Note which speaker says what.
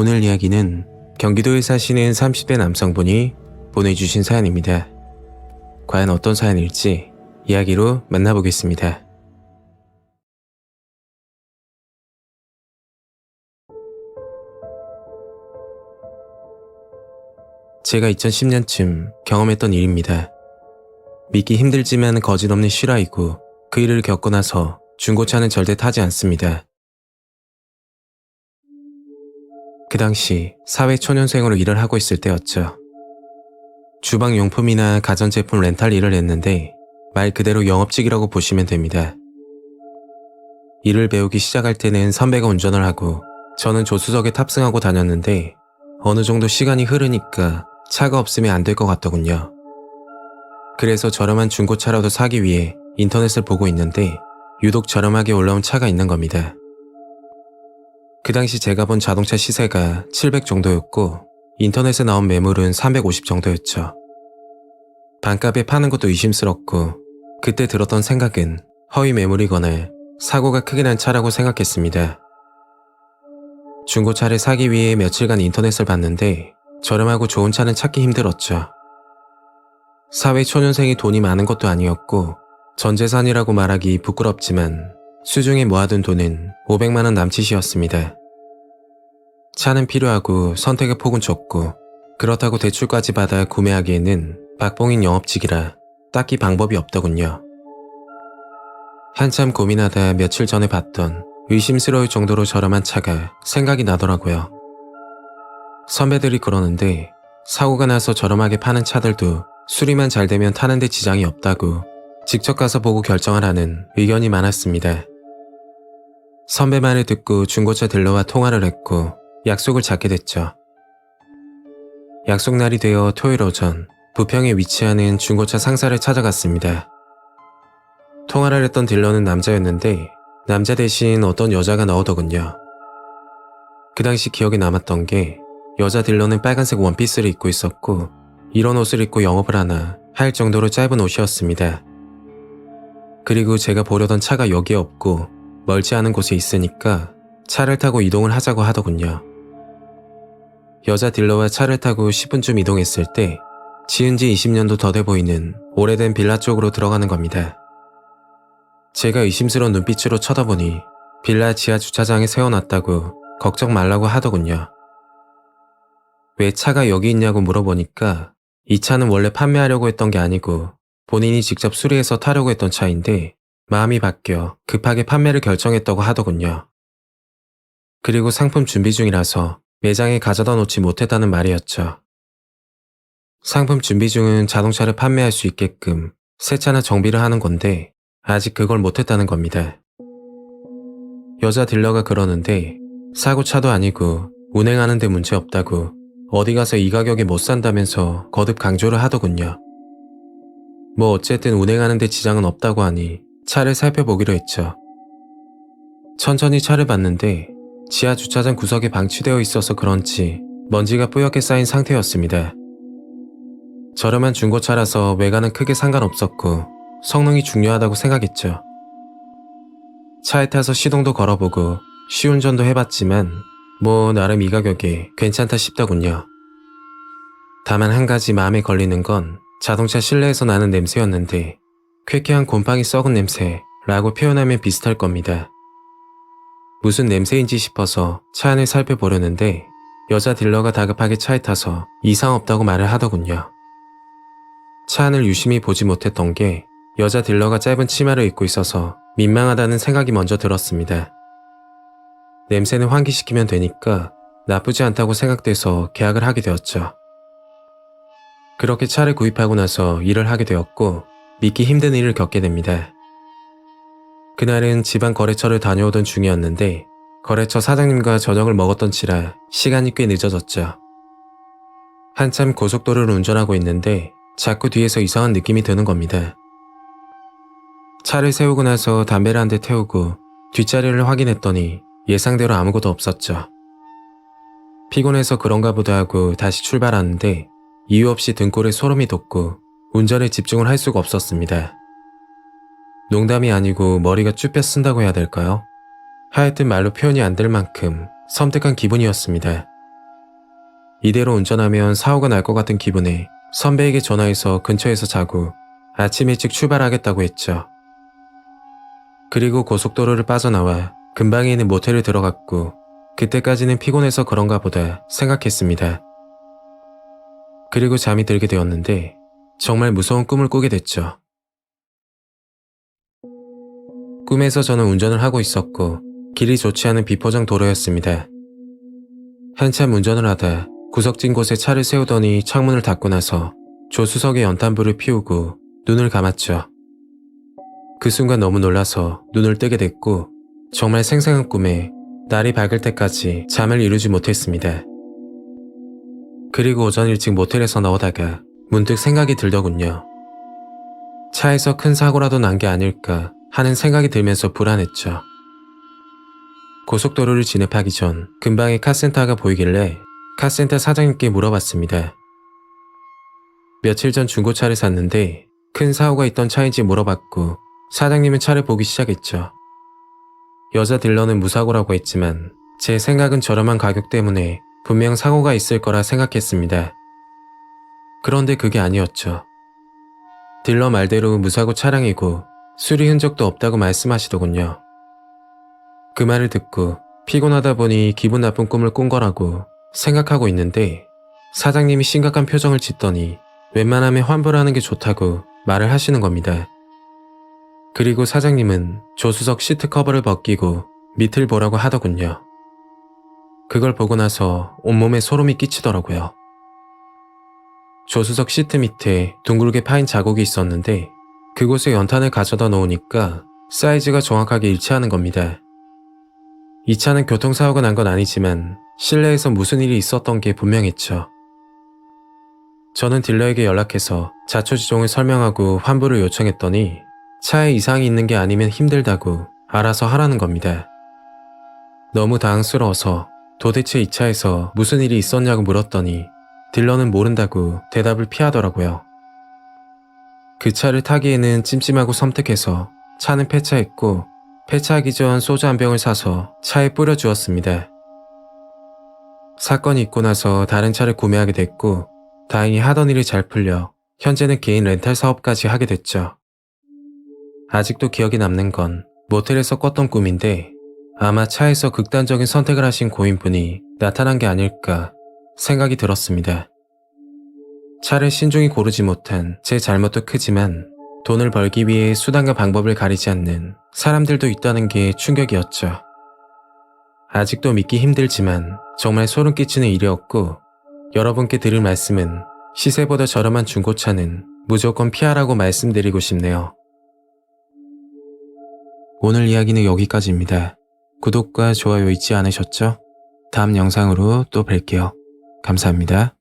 Speaker 1: 오늘 이야기는 경기도에 사시는 30대 남성분이 보내주신 사연입니다. 과연 어떤 사연일지 이야기로 만나보겠습니다. 제가 2010년쯤 경험했던 일입니다. 믿기 힘들지만 거짓없는 실화이고 그 일을 겪고 나서 중고차는 절대 타지 않습니다. 그 당시 사회초년생으로 일을 하고 있을 때였죠. 주방용품이나 가전제품 렌탈 일을 했는데 말 그대로 영업직이라고 보시면 됩니다. 일을 배우기 시작할 때는 선배가 운전을 하고 저는 조수석에 탑승하고 다녔는데 어느 정도 시간이 흐르니까 차가 없으면 안 될 것 같더군요. 그래서 저렴한 중고차라도 사기 위해 인터넷을 보고 있는데 유독 저렴하게 올라온 차가 있는 겁니다. 그 당시 제가 본 자동차 시세가 700 정도였고 인터넷에 나온 매물은 350 정도였죠. 반값에 파는 것도 의심스럽고 그때 들었던 생각은 허위 매물이거나 사고가 크게 난 차라고 생각했습니다. 중고차를 사기 위해 며칠간 인터넷을 봤는데 저렴하고 좋은 차는 찾기 힘들었죠. 사회초년생이 돈이 많은 것도 아니었고 전재산이라고 말하기 부끄럽지만 수중에 모아둔 돈은 500만 원 남짓이었습니다. 차는 필요하고 선택의 폭은 좁고 그렇다고 대출까지 받아 구매하기에는 박봉인 영업직이라 딱히 방법이 없더군요. 한참 고민하다 며칠 전에 봤던 의심스러울 정도로 저렴한 차가 생각이 나더라고요. 선배들이 그러는데 사고가 나서 저렴하게 파는 차들도 수리만 잘 되면 타는데 지장이 없다고 직접 가서 보고 결정하라는 의견이 많았습니다. 선배 말을 듣고 중고차 딜러와 통화를 했고 약속을 잡게 됐죠. 약속 날이 되어 토요일 오전 부평에 위치하는 중고차 상사를 찾아갔습니다. 통화를 했던 딜러는 남자였는데 남자 대신 어떤 여자가 나오더군요. 그 당시 기억에 남았던 게 여자 딜러는 빨간색 원피스를 입고 있었고 이런 옷을 입고 영업을 하나 할 정도로 짧은 옷이었습니다. 그리고 제가 보려던 차가 여기에 없고 멀지 않은 곳에 있으니까 차를 타고 이동을 하자고 하더군요. 여자 딜러와 차를 타고 10분쯤 이동했을 때 지은 지 20년도 더 돼 보이는 오래된 빌라 쪽으로 들어가는 겁니다. 제가 의심스러운 눈빛으로 쳐다보니 빌라 지하 주차장에 세워놨다고 걱정 말라고 하더군요. 왜 차가 여기 있냐고 물어보니까 이 차는 원래 판매하려고 했던 게 아니고 본인이 직접 수리해서 타려고 했던 차인데 마음이 바뀌어 급하게 판매를 결정했다고 하더군요. 그리고 상품 준비 중이라서 매장에 가져다 놓지 못했다는 말이었죠. 상품 준비 중은 자동차를 판매할 수 있게끔 세차나 정비를 하는 건데 아직 그걸 못했다는 겁니다. 여자 딜러가 그러는데 사고차도 아니고 운행하는데 문제 없다고 어디 가서 이 가격에 못 산다면서 거듭 강조를 하더군요. 뭐 어쨌든 운행하는데 지장은 없다고 하니 차를 살펴보기로 했죠. 천천히 차를 봤는데 지하 주차장 구석에 방치되어 있어서 그런지 먼지가 뿌옇게 쌓인 상태였습니다. 저렴한 중고차라서 외관은 크게 상관없었고 성능이 중요하다고 생각했죠. 차에 타서 시동도 걸어보고 시운전도 해봤지만 뭐 나름 이 가격에 괜찮다 싶더군요. 다만 한 가지 마음에 걸리는 건 자동차 실내에서 나는 냄새였는데 쾌쾌한 곰팡이 썩은 냄새라고 표현하면 비슷할 겁니다. 무슨 냄새인지 싶어서 차 안을 살펴보려는데 여자 딜러가 다급하게 차에 타서 이상 없다고 말을 하더군요. 차 안을 유심히 보지 못했던 게 여자 딜러가 짧은 치마를 입고 있어서 민망하다는 생각이 먼저 들었습니다. 냄새는 환기시키면 되니까 나쁘지 않다고 생각돼서 계약을 하게 되었죠. 그렇게 차를 구입하고 나서 일을 하게 되었고 믿기 힘든 일을 겪게 됩니다. 그날은 지방 거래처를 다녀오던 중이었는데 거래처 사장님과 저녁을 먹었던지라 시간이 꽤 늦어졌죠. 한참 고속도로를 운전하고 있는데 자꾸 뒤에서 이상한 느낌이 드는 겁니다. 차를 세우고 나서 담배를 한 대 태우고 뒷자리를 확인했더니 예상대로 아무것도 없었죠. 피곤해서 그런가 보다 하고 다시 출발하는데 이유 없이 등골에 소름이 돋고 운전에 집중을 할 수가 없었습니다. 농담이 아니고 머리가 쭈뼛 쓴다고 해야 될까요? 하여튼 말로 표현이 안 될 만큼 섬뜩한 기분이었습니다. 이대로 운전하면 사고가 날 것 같은 기분에 선배에게 전화해서 근처에서 자고 아침 일찍 출발하겠다고 했죠. 그리고 고속도로를 빠져나와 근방에 있는 모텔을 들어갔고 그때까지는 피곤해서 그런가 보다 생각했습니다. 그리고 잠이 들게 되었는데 정말 무서운 꿈을 꾸게 됐죠. 꿈에서 저는 운전을 하고 있었고 길이 좋지 않은 비포장 도로였습니다. 한참 운전을 하다 구석진 곳에 차를 세우더니 창문을 닫고 나서 조수석에 연탄불을 피우고 눈을 감았죠. 그 순간 너무 놀라서 눈을 뜨게 됐고 정말 생생한 꿈에 날이 밝을 때까지 잠을 이루지 못했습니다. 그리고 오전 일찍 모텔에서 나오다가 문득 생각이 들더군요. 차에서 큰 사고라도 난 게 아닐까 하는 생각이 들면서 불안했죠. 고속도로를 진입하기 전 근방에 카센터가 보이길래 카센터 사장님께 물어봤습니다. 며칠 전 중고차를 샀는데 큰 사고가 있던 차인지 물어봤고 사장님은 차를 보기 시작했죠. 여자 딜러는 무사고라고 했지만 제 생각은 저렴한 가격 때문에 분명 사고가 있을 거라 생각했습니다. 그런데 그게 아니었죠. 딜러 말대로 무사고 차량이고 수리 흔적도 없다고 말씀하시더군요. 그 말을 듣고 피곤하다 보니 기분 나쁜 꿈을 꾼 거라고 생각하고 있는데 사장님이 심각한 표정을 짓더니 웬만하면 환불하는 게 좋다고 말을 하시는 겁니다. 그리고 사장님은 조수석 시트 커버를 벗기고 밑을 보라고 하더군요. 그걸 보고 나서 온몸에 소름이 끼치더라고요. 조수석 시트 밑에 둥글게 파인 자국이 있었는데 그곳에 연탄을 가져다 놓으니까 사이즈가 정확하게 일치하는 겁니다. 이 차는 교통사고가 난 건 아니지만 실내에서 무슨 일이 있었던 게 분명했죠. 저는 딜러에게 연락해서 자초지종을 설명하고 환불을 요청했더니 차에 이상이 있는 게 아니면 힘들다고 알아서 하라는 겁니다. 너무 당황스러워서 도대체 이 차에서 무슨 일이 있었냐고 물었더니 딜러는 모른다고 대답을 피하더라고요. 그 차를 타기에는 찜찜하고 섬뜩해서 차는 폐차했고 폐차하기 전 소주 한 병을 사서 차에 뿌려주었습니다. 사건이 있고 나서 다른 차를 구매하게 됐고 다행히 하던 일이 잘 풀려 현재는 개인 렌탈 사업까지 하게 됐죠. 아직도 기억이 남는 건 모텔에서 꿨던 꿈인데 아마 차에서 극단적인 선택을 하신 고인분이 나타난 게 아닐까 생각이 들었습니다. 차를 신중히 고르지 못한 제 잘못도 크지만 돈을 벌기 위해 수단과 방법을 가리지 않는 사람들도 있다는 게 충격이었죠. 아직도 믿기 힘들지만 정말 소름 끼치는 일이었고 여러분께 드릴 말씀은 시세보다 저렴한 중고차는 무조건 피하라고 말씀드리고 싶네요. 오늘 이야기는 여기까지입니다. 구독과 좋아요 잊지 않으셨죠? 다음 영상으로 또 뵐게요. 감사합니다.